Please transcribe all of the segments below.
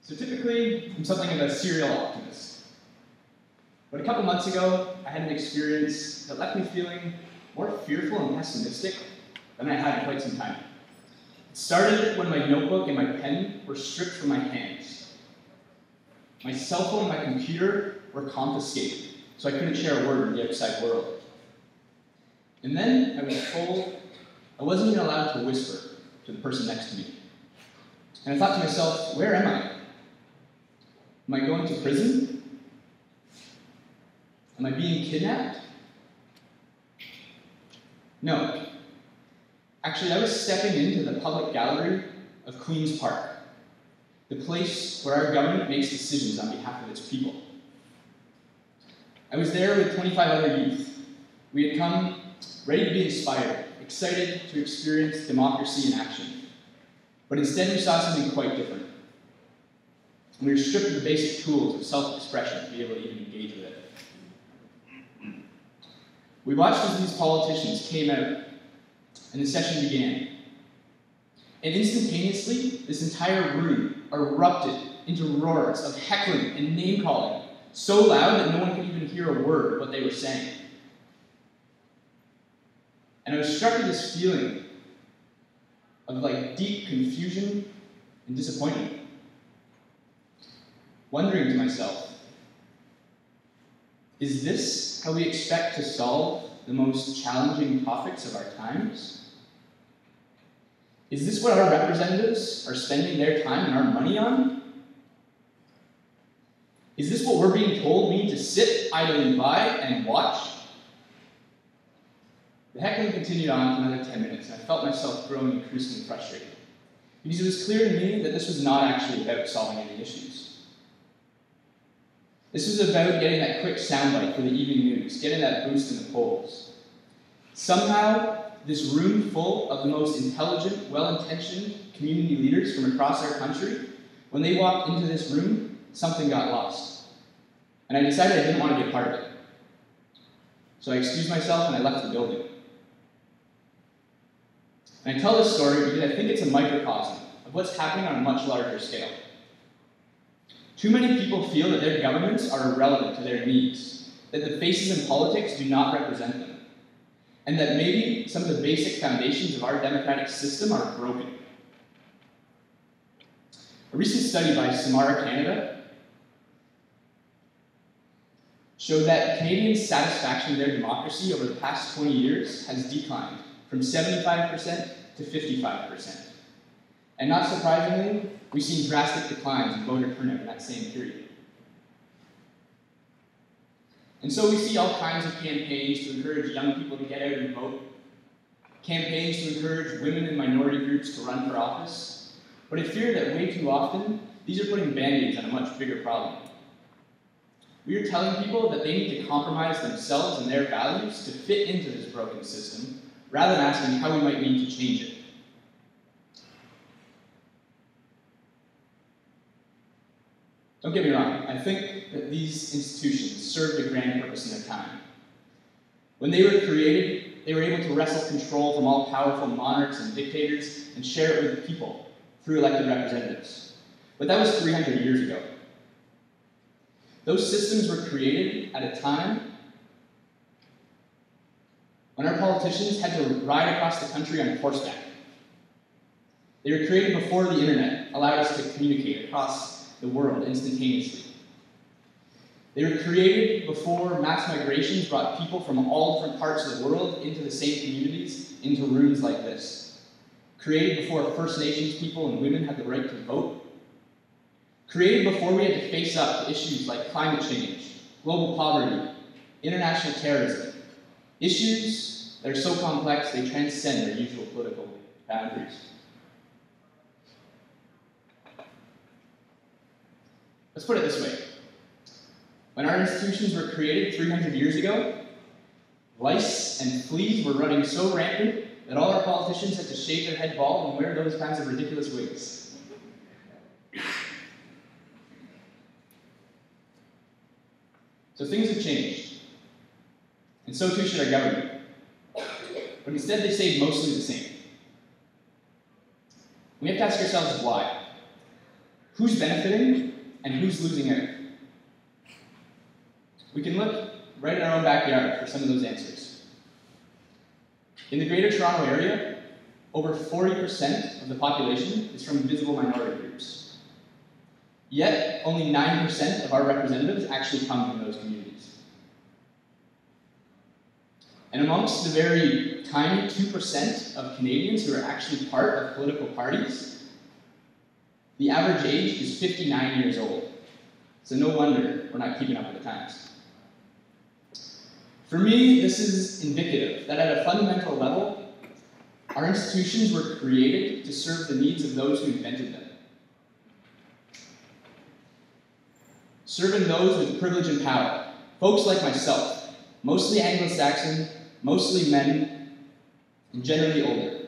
So typically, I'm something of a serial optimist. But a couple months ago, I had an experience that left me feeling more fearful and pessimistic than I had in quite some time. It started when my notebook and my pen were stripped from my hands. My cell phone and my computer were confiscated, so I couldn't share a word with the outside world. And then I was told I wasn't even allowed to whisper to the person next to me. And I thought to myself, where am I? Am I going to prison? Am I being kidnapped? No. Actually, I was stepping into the public gallery of Queen's Park, the place where our government makes decisions on behalf of its people. I was there with 25 other youth. We had come ready to be inspired, excited to experience democracy in action. But instead we saw something quite different. We were stripped of the basic tools of self-expression to be able to even engage with it. We watched as these politicians came out and the session began. And instantaneously, this entire room erupted into roars of heckling and name-calling, so loud that no one could even hear a word of what they were saying. And I was struck with this feeling of deep confusion and disappointment. Wondering to myself, is this how we expect to solve the most challenging topics of our times? Is this what our representatives are spending their time and our money on? Is this what we're being told we need to sit idly by and watch? The heckling continued on for another 10 minutes, and I felt myself growing increasingly frustrated, because it was clear to me that this was not actually about solving any issues. This was about getting that quick soundbite for the evening news, getting that boost in the polls. Somehow, this room full of the most intelligent, well-intentioned community leaders from across our country, when they walked into this room, something got lost. And I decided I didn't want to be a part of it. So I excused myself and I left the building. And I tell this story because I think it's a microcosm of what's happening on a much larger scale. Too many people feel that their governments are irrelevant to their needs, that the faces in politics do not represent them, and that maybe some of the basic foundations of our democratic system are broken. A recent study by Samara Canada showed that Canadians' satisfaction with their democracy over the past 20 years has declined from 75% to 55%. And not surprisingly, we've seen drastic declines in voter turnout in that same period. And so we see all kinds of campaigns to encourage young people to get out and vote, campaigns to encourage women and minority groups to run for office, but I fear that way too often, these are putting band-aids on a much bigger problem. We are telling people that they need to compromise themselves and their values to fit into this broken system, rather than asking how we might need to change it. Don't get me wrong, I think that these institutions served a grand purpose in their time. When they were created, they were able to wrestle control from all powerful monarchs and dictators and share it with the people through elected representatives. But that was 300 years ago. Those systems were created at a time when our politicians had to ride across the country on horseback. They were created before the internet allowed us to communicate across the world instantaneously. They were created before mass migrations brought people from all different parts of the world into the same communities, into rooms like this. Created before First Nations people and women had the right to vote. Created before we had to face up to issues like climate change, global poverty, international terrorism. Issues that are so complex they transcend our usual political boundaries. Let's put it this way. When our institutions were created 300 years ago, lice and fleas were running so rampant that all our politicians had to shave their head bald and wear those kinds of ridiculous wigs. So things have changed. And so too should our government. But instead they stayed mostly the same. We have to ask ourselves why. Who's benefiting and who's losing out? We can look right in our own backyard for some of those answers. In the Greater Toronto Area, over 40% of the population is from visible minority groups. Yet, only 9% of our representatives actually come from those communities. And amongst the very tiny 2% of Canadians who are actually part of political parties, the average age is 59 years old. So no wonder we're not keeping up with the times. For me, this is indicative that at a fundamental level, our institutions were created to serve the needs of those who invented them. Serving those with privilege and power, folks like myself, mostly Anglo-Saxon, mostly men, and generally older.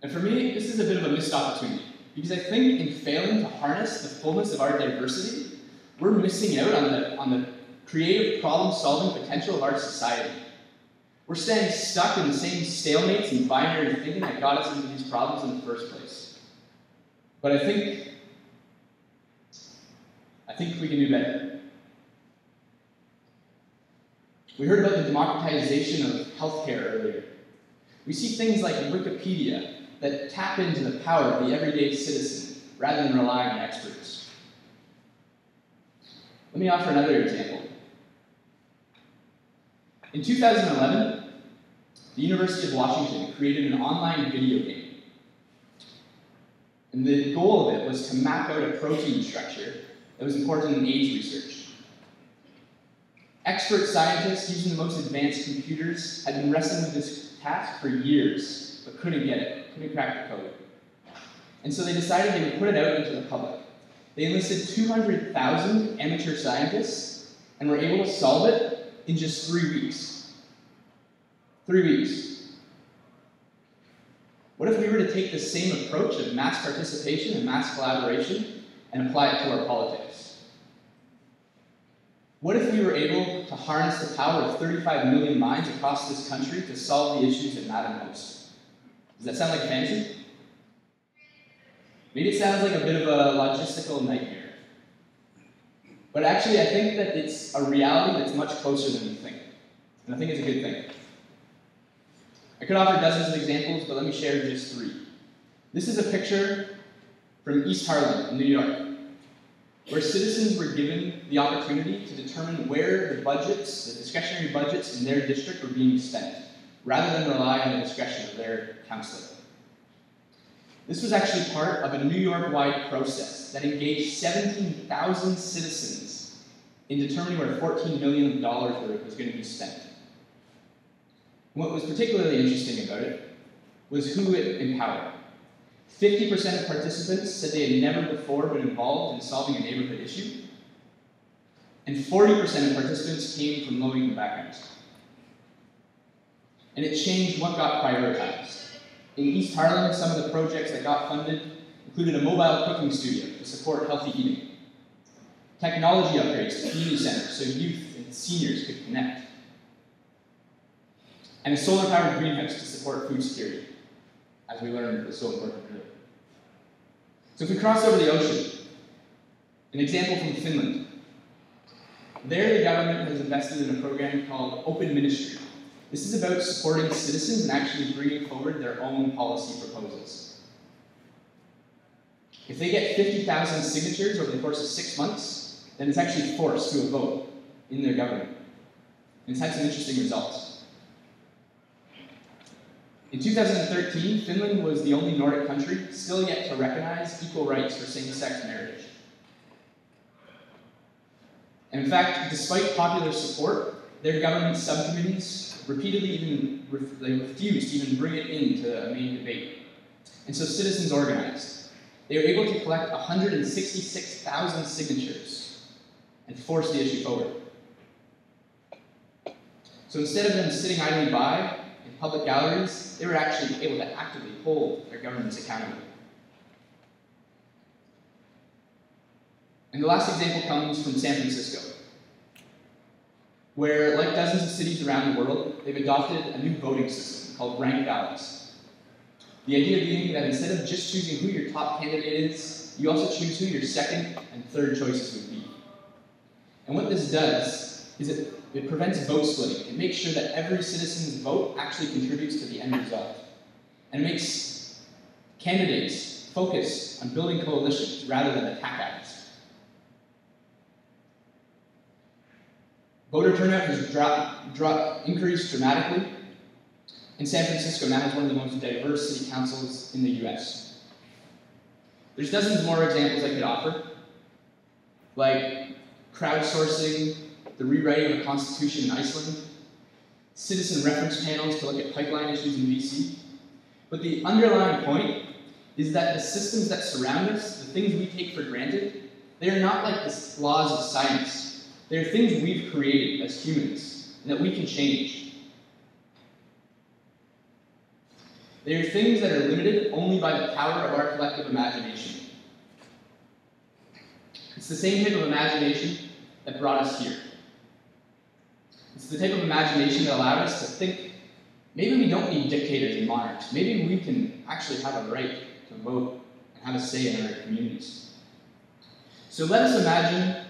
And for me, this is a bit of a missed opportunity, because I think in failing to harness the fullness of our diversity, we're missing out on the creative problem-solving potential of our society. We're staying stuck in the same stalemates and binary thinking that got us into these problems in the first place. But I think we can do better. We heard about the democratization of healthcare earlier. We see things like Wikipedia that tap into the power of the everyday citizen rather than relying on experts. Let me offer another example. In 2011, the University of Washington created an online video game. And the goal of it was to map out a protein structure that was important in AIDS research. Expert scientists using the most advanced computers had been wrestling with this task for years, but couldn't get it, couldn't crack the code. And so they decided they would put it out into the public. They enlisted 200,000 amateur scientists and were able to solve it in just 3 weeks. 3 weeks. What if we were to take the same approach of mass participation and mass collaboration and apply it to our politics? What if we were able to harness the power of 35 million minds across this country to solve the issues that matter most? Does that sound like fancy? Maybe it sounds like a bit of a logistical nightmare. But actually, I think that it's a reality that's much closer than we think. And I think it's a good thing. I could offer dozens of examples, but let me share just 3. This is a picture from East Harlem in New York, where citizens were given the opportunity to determine where the budgets, the discretionary budgets in their district were being spent, rather than rely on the discretion of their councillor. This was actually part of a New York-wide process that engaged 17,000 citizens in determining where $14 million was going to be spent. And what was particularly interesting about it was who it empowered. 50% of participants said they had never before been involved in solving a neighborhood issue, and 40% of participants came from low-income backgrounds. And it changed what got prioritized. In East Harlem, some of the projects that got funded included a mobile cooking studio to support healthy eating, technology upgrades to community centers so youth and seniors could connect, and a solar-powered greenhouse to support food security, as we learned was so important earlier. So if we cross over the ocean, an example from Finland. There, the government has invested in a program called Open Ministry. This is about supporting citizens and actually bringing forward their own policy proposals. If they get 50,000 signatures over the course of 6 months, then it's actually forced to a vote in their government. And it's had some interesting results. In 2013, Finland was the only Nordic country still yet to recognize equal rights for same-sex marriage. And in fact, despite popular support, their government subcommittees repeatedly refused to even bring it into a main debate. And so citizens organized. They were able to collect 166,000 signatures and force the issue forward. So instead of them sitting idly by in public galleries, they were actually able to actively hold their governments accountable. And the last example comes from San Francisco, where, like dozens of cities around the world, they've adopted a new voting system called ranked ballots. The idea being that instead of just choosing who your top candidate is, you also choose who your second and third choices would be. And what this does is it prevents vote splitting. It makes sure that every citizen's vote actually contributes to the end result. And it makes candidates focus on building coalitions rather than attack ads. Voter turnout has increased dramatically, and San Francisco now has one of the most diverse city councils in the US. There's dozens more examples I could offer, like crowdsourcing, the rewriting of a constitution in Iceland, citizen reference panels to look at pipeline issues in BC. But the underlying point is that the systems that surround us, the things we take for granted, they are not like the laws of science. They're things we've created as humans, and that we can change. They are things that are limited only by the power of our collective imagination. It's the same type of imagination that brought us here. It's the type of imagination that allowed us to think, maybe we don't need dictators and monarchs. Maybe we can actually have a right to vote and have a say in our communities. So let us imagine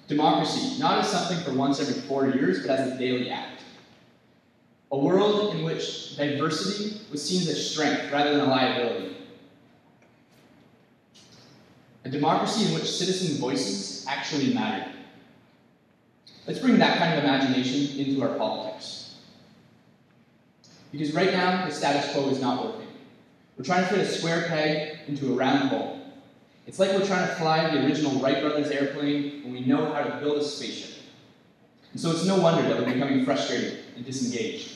democracy, not as something for once every 4 years, but as a daily act. A world in which diversity was seen as strength rather than a liability. A democracy in which citizen voices actually mattered. Let's bring that kind of imagination into our politics. Because right now, the status quo is not working. We're trying to fit a square peg into a round hole. It's like we're trying to fly the original Wright brothers airplane when we know how to build a spaceship. And so it's no wonder that we're becoming frustrated and disengaged.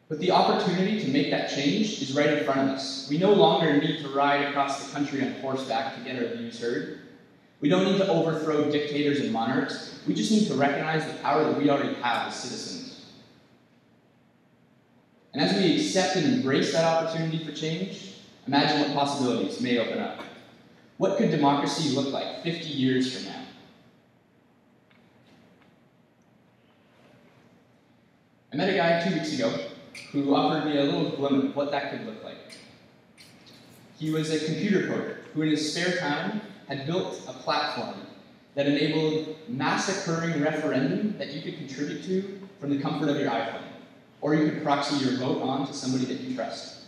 But the opportunity to make that change is right in front of us. We no longer need to ride across the country on horseback to get our views heard. We don't need to overthrow dictators and monarchs. We just need to recognize the power that we already have as citizens. And as we accept and embrace that opportunity for change, imagine what possibilities may open up. What could democracy look like 50 years from now? I met a guy 2 weeks ago who offered me a little glimpse of what that could look like. He was a computer coder who in his spare time had built a platform that enabled mass occurring referendum that you could contribute to from the comfort of your iPhone. Or you could proxy your vote on to somebody that you trust.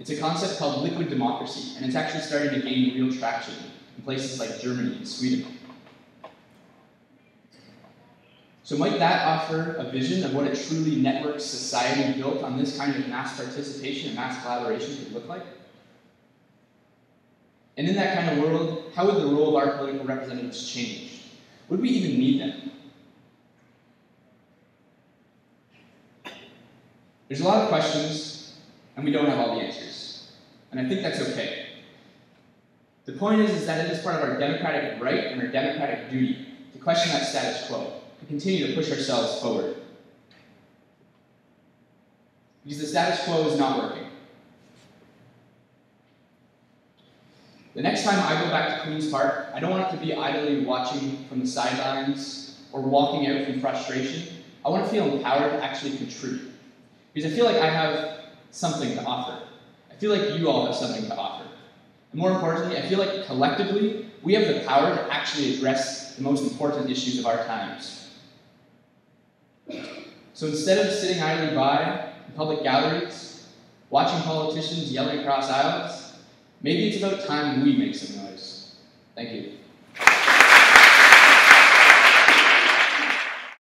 It's a concept called liquid democracy, and it's actually starting to gain real traction in places like Germany and Sweden. So might that offer a vision of what a truly networked society built on this kind of mass participation and mass collaboration could look like? And in that kind of world, how would the role of our political representatives change? Would we even need them? There's a lot of questions, and we don't have all the answers. And I think that's okay. The point is that it is part of our democratic right and our democratic duty to question that status quo, to continue to push ourselves forward. Because the status quo is not working. The next time I go back to Queen's Park, I don't want it to be idly watching from the sidelines or walking out from frustration. I want to feel empowered to actually contribute. Because I feel like I have something to offer. I feel like you all have something to offer. And more importantly, I feel like collectively, we have the power to actually address the most important issues of our times. So instead of sitting idly by in public galleries, watching politicians yelling across aisles, maybe it's about time we make some noise. Thank you.